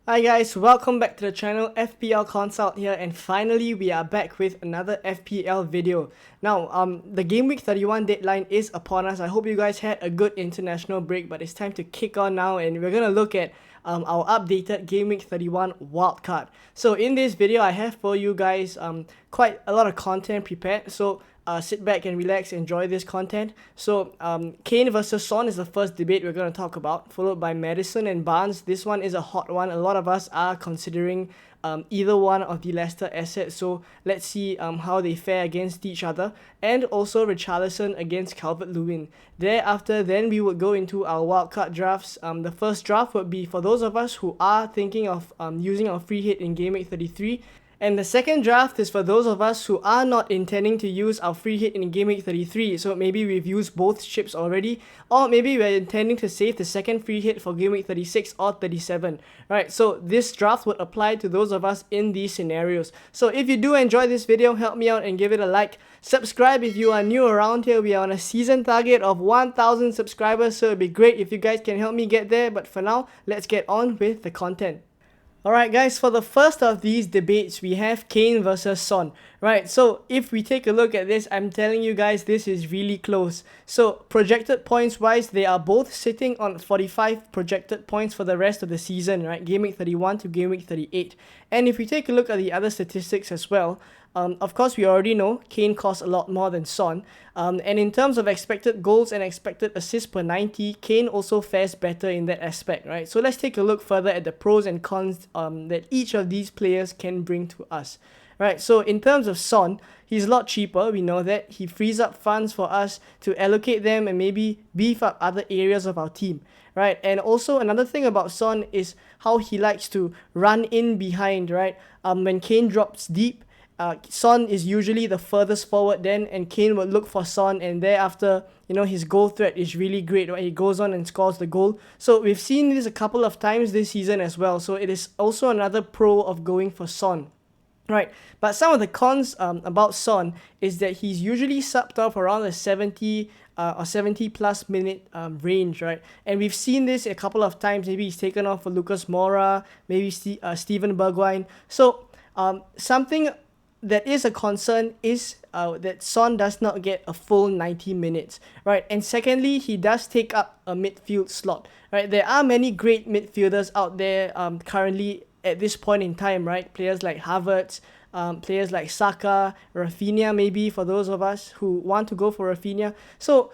Hi guys, welcome back to the channel. FPL Consult here, and finally we are back with another FPL video. Now, the game week 31 deadline is upon us. I hope you guys had a good international break, but it's time to kick on now, and we're gonna look at our updated game week 31 wildcard. So in this video, I have for you guys quite a lot of content prepared. So sit back and relax, enjoy this content. So Kane versus Son is the first debate we're going to talk about, followed by Madison and Barnes. This one is a hot one. A lot of us are considering either one of the Leicester assets, so let's see how they fare against each other. And also Richarlison against Calvert-Lewin. Thereafter, then we would go into our wildcard drafts. The first draft would be for those of us who are thinking of using our free hit in game week 33. And the second draft is for those of us who are not intending to use our free hit in game week 33. So maybe we've used both ships already, or maybe we're intending to save the second free hit for game week 36 or 37. Right, so this draft would apply to those of us in these scenarios. So if you do enjoy this video, help me out and give it a like. Subscribe if you are new around here. We are on a season target of 1,000 subscribers, so it'd be great if you guys can help me get there. But for now, let's get on with the content. Alright guys, for the first of these debates, we have Kane versus Son. Right, so if we take a look at this, I'm telling you guys this is really close. So projected points wise, they are both sitting on 45 projected points for the rest of the season, right? Game week 31 to game week 38. And if we take a look at the other statistics as well, of course, we already know Kane costs a lot more than Son. And in terms of expected goals and expected assists per 90, Kane also fares better in that aspect, right? So let's take a look further at the pros and cons that each of these players can bring to us. Right, so in terms of Son, he's a lot cheaper. We know that he frees up funds for us to allocate them and maybe beef up other areas of our team. Right, and also another thing about Son is how he likes to run in behind. Right, when Kane drops deep, Son is usually the furthest forward then, and Kane would look for Son, and thereafter, you know, his goal threat is really great, right? He goes on and scores the goal. So we've seen this a couple of times this season as well. So it is also another pro of going for Son. Right, but some of the cons about Son is that he's usually subbed off around the 70 or 70 plus minute range, right? And we've seen this a couple of times. Maybe he's taken off for Lucas Moura, maybe Fpl Gw31. So something that is a concern is that Son does not get a full 90 minutes, right? And secondly, he does take up a midfield slot, right? There are many great midfielders out there currently at this point in time, right? Players like Havertz, players like Saka, Rafinha, maybe for those of us who want to go for Rafinha. So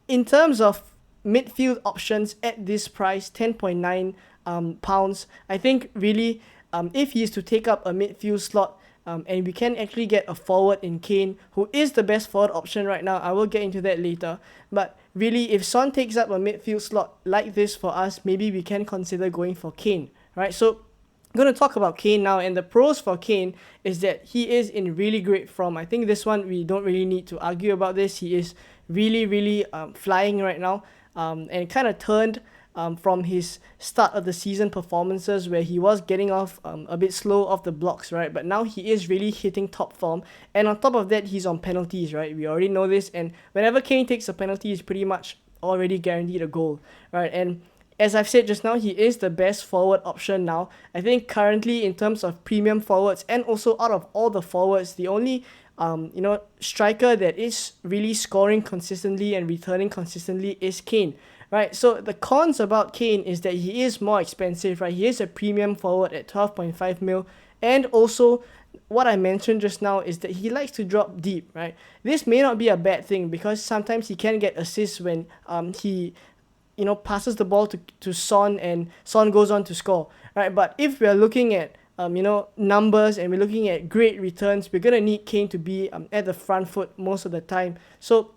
in terms of midfield options at this price, 10.9 pounds, I think really if he is to take up a midfield slot, and we can actually get a forward in Kane, who is the best forward option right now. I will get into that later. But really, if Son takes up a midfield slot like this for us, maybe we can consider going for Kane, right? So I'm going to talk about Kane now, and the pros for Kane is that he is in really great form. I think this one, we don't really need to argue about this. He is really flying right now, and kind of turned from his start of the season performances where he was getting off a bit slow off the blocks, right? But now he is really hitting top form, and on top of that, he's on penalties, right? We already know this, and whenever Kane takes a penalty, he's pretty much already guaranteed a goal, right? And as I've said just now, he is the best forward option now. I think currently in terms of premium forwards, and also out of all the forwards, the only striker that is really scoring consistently and returning consistently is Kane. Right, so the cons about Kane is that he is more expensive, right? He is a premium forward at 12.5 mil, and also what I mentioned just now is that he likes to drop deep, right? This may not be a bad thing because sometimes he can get assists when he passes the ball to Son, and Son goes on to score, right? But if we are looking at numbers and we're looking at great returns, we're gonna need Kane to be at the front foot most of the time. So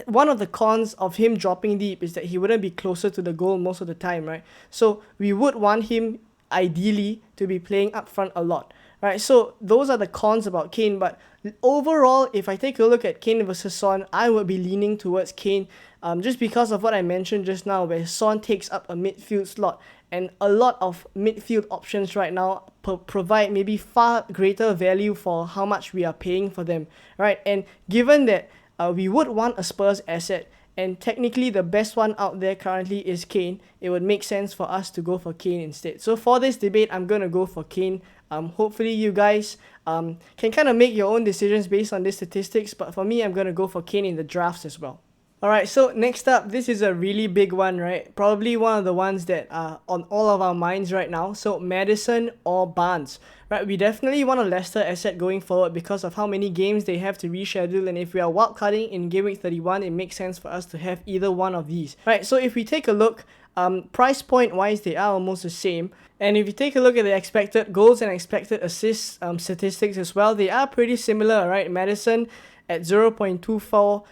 one of the cons of him dropping deep is that he wouldn't be closer to the goal most of the time, right? So we would want him ideally to be playing up front a lot, right? So those are the cons about Kane. But overall, if I take a look at Kane versus Son, I would be leaning towards Kane, just because of what I mentioned just now, where Son takes up a midfield slot, and a lot of midfield options right now provide maybe far greater value for how much we are paying for them, right? And given that we would want a Spurs asset and technically the best one out there currently is Kane, it would make sense for us to go for Kane instead. So for this debate, I'm going to go for Kane. Hopefully you guys can kind of make your own decisions based on these statistics, but for me, I'm going to go for Kane in the drafts as well. Alright, so next up, this is a really big one, right? Probably one of the ones that are on all of our minds right now. So Maddison or Barnes, right? We definitely want a Leicester asset going forward because of how many games they have to reschedule, and if we are wildcarding in Game Week 31, it makes sense for us to have either one of these. Right, so if we take a look, price point wise, they are almost the same. And if you take a look at the expected goals and expected assists statistics as well, they are pretty similar, right? Maddison at 0.24,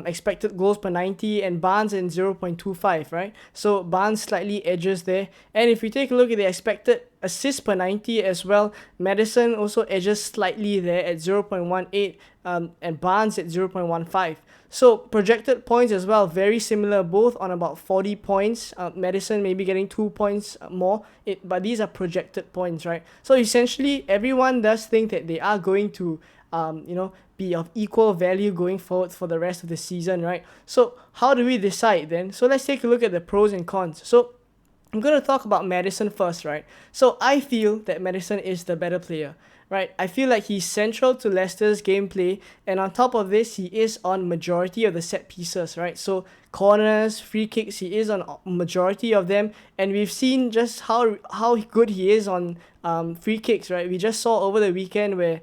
expected goals per 90, and Barnes in 0.25, right? So Barnes slightly edges there. And if we take a look at the expected assists per 90 as well, Maddison also edges slightly there at 0.18, and Barnes at 0.15. So projected points as well, very similar, both on about 40 points. Maddison maybe getting 2 points more, but these are projected points, right? So essentially, everyone does think that they are going to, be of equal value going forward for the rest of the season, right? So how do we decide then? So let's take a look at the pros and cons. So I'm going to talk about Maddison first, right? So I feel that Maddison is the better player, right? I feel like he's central to Leicester's gameplay, and on top of this, he is on majority of the set pieces, right? So corners, free kicks, he is on majority of them, and we've seen just how good he is on free kicks, right? We just saw over the weekend where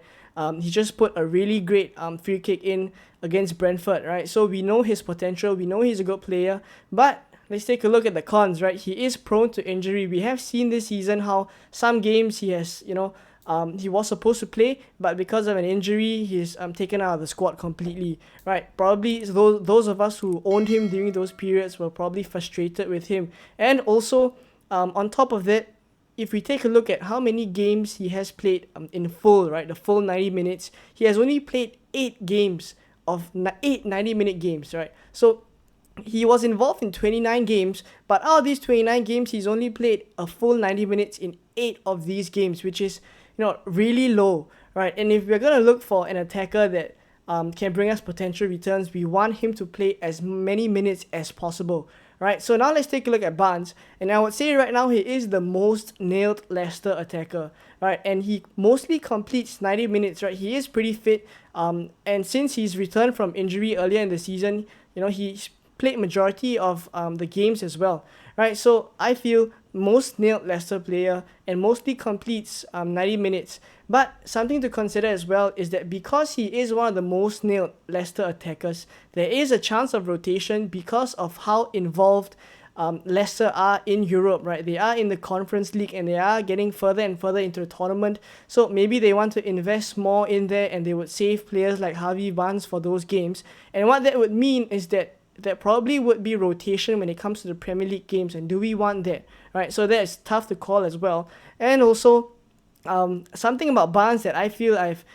he just put a really great free kick in against Brentford, right? So we know his potential, we know he's a good player, but let's take a look at the cons, right? He is prone to injury. We have seen this season how some games he has, he was supposed to play, but because of an injury, he's taken out of the squad completely, right? Probably those of us who owned him during those periods were probably frustrated with him. And also, on top of that, if we take a look at how many games he has played in full, right, the full 90 minutes, he has only played 8 games of 8 90-minute games, right? So he was involved in 29 games, but out of these 29 games, he's only played a full 90 minutes in 8 of these games, which is, really low, right? And if we're going to look for an attacker that can bring us potential returns, we want him to play as many minutes as possible, right? So now let's take a look at Barnes, and I would say right now he is the most nailed Leicester attacker, right? And he mostly completes 90 minutes, right? He is pretty fit, and since he's returned from injury earlier in the season, he's played majority of the games as well, right? So I feel most nailed Leicester player and mostly completes 90 minutes. But something to consider as well is that because he is one of the most nailed Leicester attackers, there is a chance of rotation because of how involved Leicester are in Europe, right? They are in the Conference League and they are getting further and further into the tournament. So maybe they want to invest more in there and they would save players like Harvey Barnes for those games. And what that would mean is that there probably would be rotation when it comes to the Premier League games, and do we want that, right? So that is tough to call as well. And also, something about Barnes that I feel I've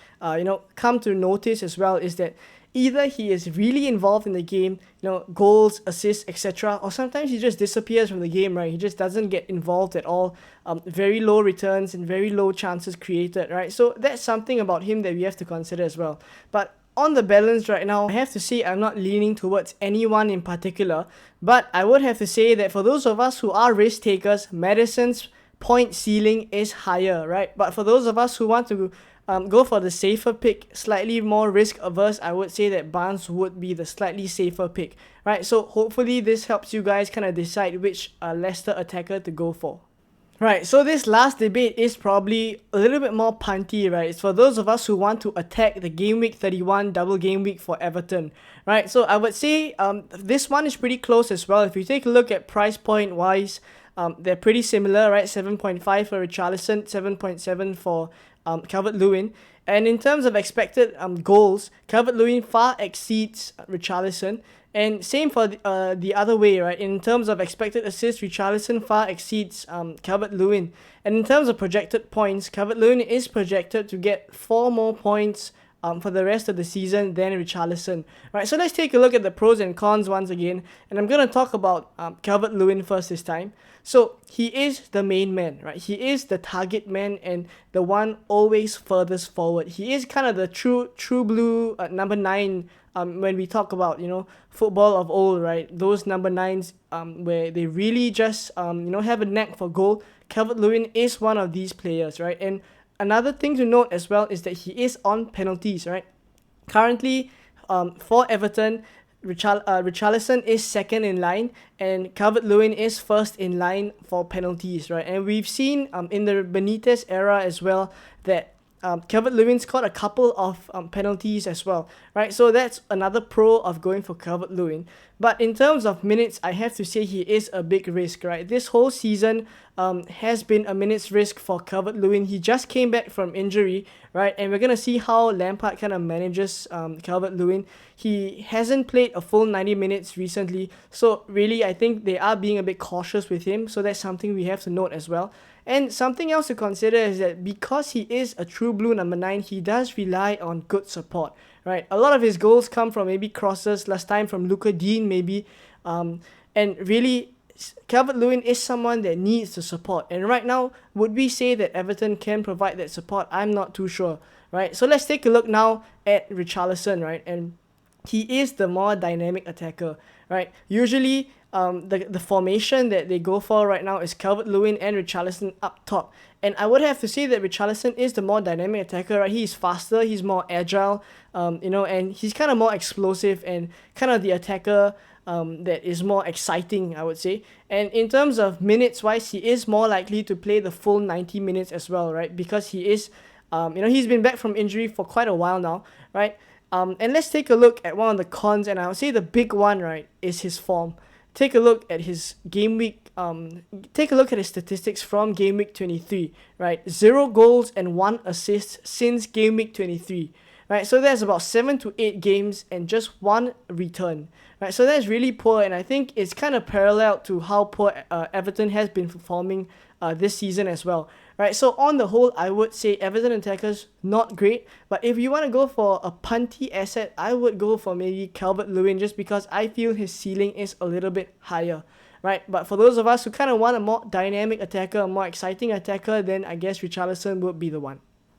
come to notice as well is that either he is really involved in the game, goals, assists, etc., or sometimes he just disappears from the game, right? He just doesn't get involved at all. Very low returns and very low chances created, right? So that's something about him that we have to consider as well. But on the balance right now, I have to say I'm not leaning towards anyone in particular, but I would have to say that for those of us who are risk takers, Maddison's point ceiling is higher, right? But for those of us who want to go for the safer pick, slightly more risk averse, I would say that Barnes would be the slightly safer pick, right? So hopefully this helps you guys kind of decide which Leicester attacker to go for. Right, so this last debate is probably a little bit more punty, right? It's for those of us who want to attack the Game Week 31 double game week for Everton, right? So I would say this one is pretty close as well. If you take a look at price point wise, they're pretty similar, right? 7.5 for Richarlison, 7.7 for Calvert-Lewin. And in terms of expected goals, Calvert-Lewin far exceeds Richarlison. And same for the other way, right? In terms of expected assists, Richarlison far exceeds Calvert-Lewin. And in terms of projected points, Calvert-Lewin is projected to get 4 more points for the rest of the season than Richarlison. Right, so let's take a look at the pros and cons once again, and I'm going to talk about Calvert-Lewin first this time. So he is the main man, right? He is the target man and the one always furthest forward. He is kind of the true blue number 9 when we talk about, football of old, right? Those number 9s where they really just, have a knack for goal. Calvert-Lewin is one of these players, right? And another thing to note as well is that he is on penalties, right? Currently, for Everton, Richarlison is second in line and Calvert-Lewin is first in line for penalties, right? And we've seen in the Benitez era as well that Calvert-Lewin scored a couple of penalties as well, right? So that's another pro of going for Calvert-Lewin. But in terms of minutes, I have to say he is a big risk, right? This whole season has been a minutes risk for Calvert-Lewin. He just came back from injury, right? And we're going to see how Lampard kind of manages Calvert-Lewin. He hasn't played a full 90 minutes recently. So really, I think they are being a bit cautious with him. So that's something we have to note as well. And something else to consider is that because he is a true blue number 9, he does rely on good support, right? A lot of his goals come from maybe crosses, last time from Luka Dean maybe. And really, Calvert-Lewin is someone that needs the support. And right now, would we say that Everton can provide that support? I'm not too sure, right? So let's take a look now at Richarlison, right? And he is the more dynamic attacker, right? Usually, the formation that they go for right now is Calvert-Lewin and Richarlison up top. And I would have to say that Richarlison is the more dynamic attacker, right? He's faster, he's more agile, and he's kind of more explosive and kind of the attacker that is more exciting, I would say. And in terms of minutes-wise, he is more likely to play the full 90 minutes as well, right? Because he is, he's been back from injury for quite a while now, right? And let's take a look at one of the cons, and I would say the big one, right, is his form. Take a look at his game week. Take a look at his statistics from game week 23. Right, 0 goals and 1 assist since game week 23. Right, so that's about 7 to 8 games and just 1 return. Right, so that's really poor, and I think it's kind of parallel to how poor Everton has been performing this season as well. Right, so on the whole, I would say Everton attackers not great, but if you want to go for a punty asset, I would go for maybe Calvert-Lewin just because I feel his ceiling is a little bit higher. Right, but for those of us who kind of want a more dynamic attacker, a more exciting attacker, then I guess Richarlison would be the one.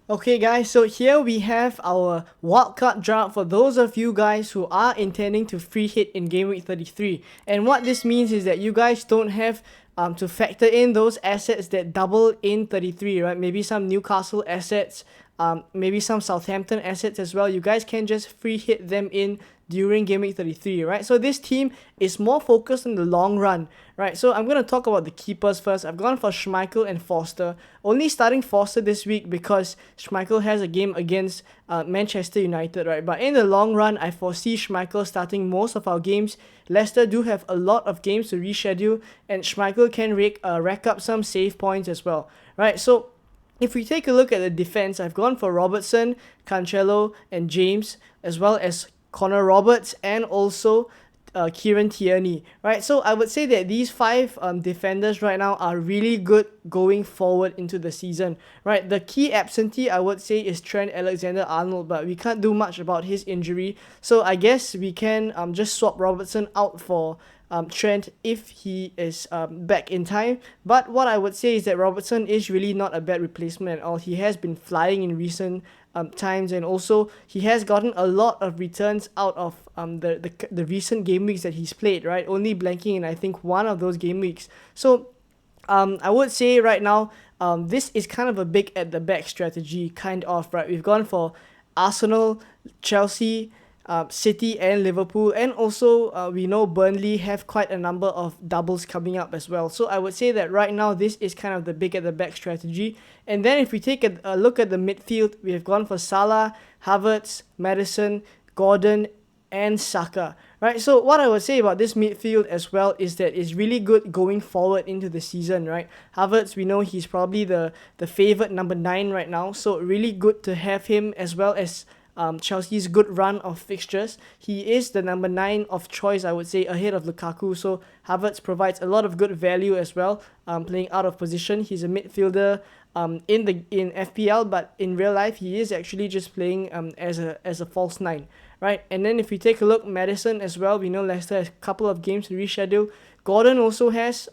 Okay guys, so here we have our wildcard draft for those of you guys who are intending to free hit in game week 33. And what this means is that you guys don't have to factor in those assets that double in 33, right? Maybe some Newcastle assets, maybe some Southampton assets as well. You guys can just free hit them in during game week 33, right? So this team is more focused on the long run, right? So I'm going to talk about the keepers first. I've gone for Schmeichel and Foster. Only starting Foster this week because Schmeichel has a game against Manchester United, right? But in the long run, I foresee Schmeichel starting most of our games. Leicester do have a lot of games to reschedule, and Schmeichel can rack up some save points as well, right? So if we take a look at the defense, I've gone for Robertson, Cancelo, and James, as well as Connor Roberts and also Kieran Tierney, right? So I would say that these 5 defenders right now are really good going forward into the season, right? The key absentee I would say is Trent Alexander-Arnold, but we can't do much about his injury, so I guess we can just swap Robertson out for Trent if he is back in time. But what I would say is that Robertson is really not a bad replacement at all. He has been flying in recent times, and also he has gotten a lot of returns out of the recent game weeks that he's played, right? Only blanking in I think one of those game weeks. So I would say right now this is kind of a big at the back strategy kind of, right? We've gone for Arsenal, Chelsea, City and Liverpool, and also we know Burnley have quite a number of doubles coming up as well. So I would say that right now this is kind of the big at the back strategy. And then if we take a look at the midfield, we have gone for Salah, Havertz, Maddison, Gordon and Saka, right? So what I would say about this midfield as well is that it's really good going forward into the season, right? Havertz, we know he's probably the favorite number 9 right now, so really good to have him, as well as Chelsea's good run of fixtures. He is the number 9 of choice, I would say, ahead of Lukaku. So Havertz provides a lot of good value as well, playing out of position. He's a midfielder in FPL, but in real life he is actually just playing as a false 9, right? And then if we take a look, Maddison as well, we know Leicester has a couple of games to reschedule. Gordon also has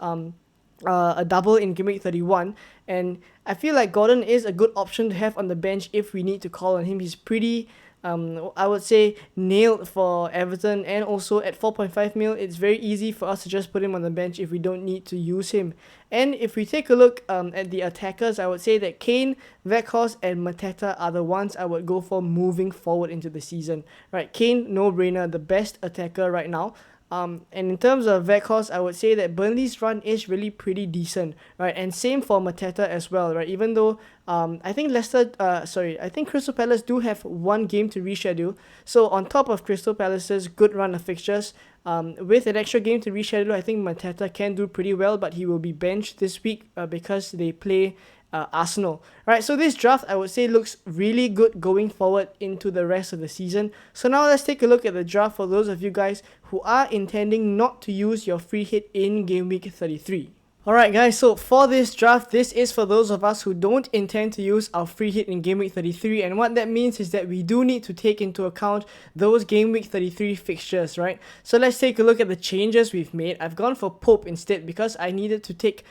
a double in Game Week 31, and I feel like Gordon is a good option to have on the bench if we need to call on him. He's pretty I would say nailed for Everton, and also at 4.5 mil, it's very easy for us to just put him on the bench if we don't need to use him. And if we take a look at the attackers, I would say that Kane, Weghorst and Mateta are the ones I would go for moving forward into the season. Right, Kane, no brainer, the best attacker right now. And in terms of Weghorst, I would say that Burnley's run is really pretty decent, right? And same for Mateta as well, right? Even though I think I think Crystal Palace do have one game to reschedule. So on top of Crystal Palace's good run of fixtures, with an extra game to reschedule, I think Mateta can do pretty well, but he will be benched this week because they play Arsenal. Right, so this draft I would say looks really good going forward into the rest of the season. So now let's take a look at the draft for those of you guys who are intending not to use your free hit in game week 33. Alright guys, so for this draft, this is for those of us who don't intend to use our free hit in game week 33, and what that means is that we do need to take into account those game week 33 fixtures, right? So let's take a look at the changes we've made. I've gone for Pope instead because I needed to take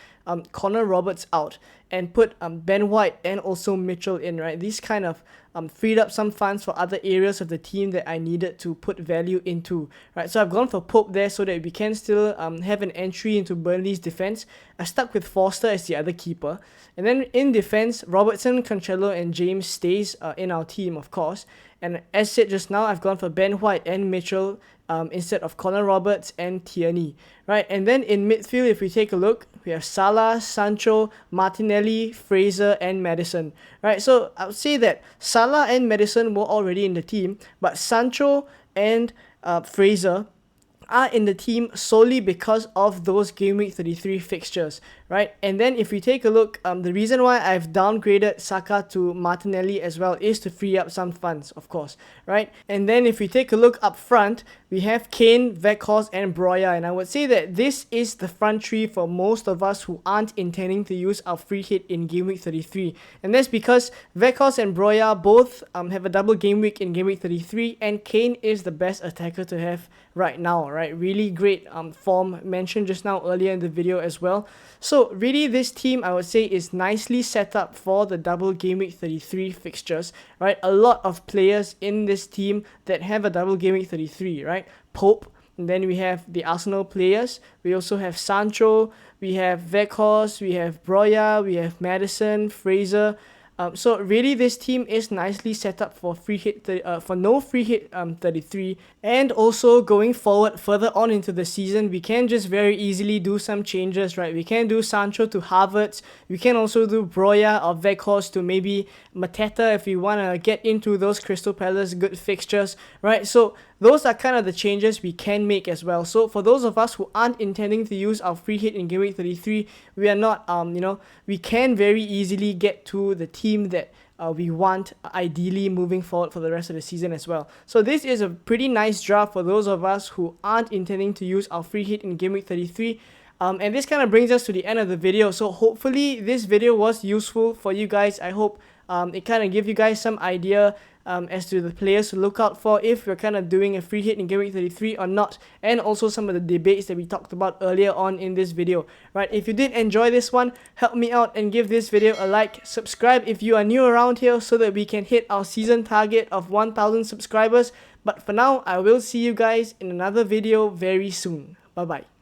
Connor Roberts out and put Ben White and also Mitchell in, right? These kind of freed up some funds for other areas of the team that I needed to put value into, right? So I've gone for Pope there so that we can still have an entry into Burnley's defense. I stuck with Foster as the other keeper. And then in defense, Robertson, Cancelo and James stays in our team, of course. And as said just now, I've gone for Ben White and Mitchell instead of Connor Roberts and Tierney, right? And then in midfield, if we take a look, we have Salah, Sancho, Martinelli, Fraser and Maddison, right? So I would say that Salah and Maddison were already in the team, but Sancho and Fraser are in the team solely because of those game week 33 fixtures, right? And then if we take a look, the reason why I've downgraded Saka to Martinelli as well is to free up some funds, of course, right? And then if we take a look up front, we have Kane, Weghorst and Broja, and I would say that this is the front three for most of us who aren't intending to use our free hit in game week 33, and that's because Weghorst and Broja both have a double game week in game week 33, and Kane is the best attacker to have right now, right? Really great form mentioned just now earlier in the video as well. So really this team I would say is nicely set up for the double game week 33 fixtures, right? A lot of players in this team that have a double game week 33, right? Pope, and then we have the Arsenal players, we also have Sancho, we have Weghorst, we have Broja, we have Maddison, Fraser. So really this team is nicely set up for free hit for no free hit 33, and also going forward further on into the season, we can just very easily do some changes, right? We can do Sancho to Havertz, we can also do Broja or Weghorst to maybe Mateta if we want to get into those Crystal Palace good fixtures, right? So those are kind of the changes we can make as well. So for those of us who aren't intending to use our free hit in game week 33, we are not we can very easily get to the team that we want ideally moving forward for the rest of the season as well. So this is a pretty nice draft for those of us who aren't intending to use our free hit in game week 33. And this kind of brings us to the end of the video. So hopefully this video was useful for you guys. I hope it kind of give you guys some idea as to the players to look out for if you're kind of doing a free hit in game week 33 or not, and also some of the debates that we talked about earlier on in this video, right? If you did enjoy this one, help me out and give this video a like, subscribe if you are new around here so that we can hit our season target of 1,000 subscribers. But for now, I will see you guys in another video very soon. Bye bye.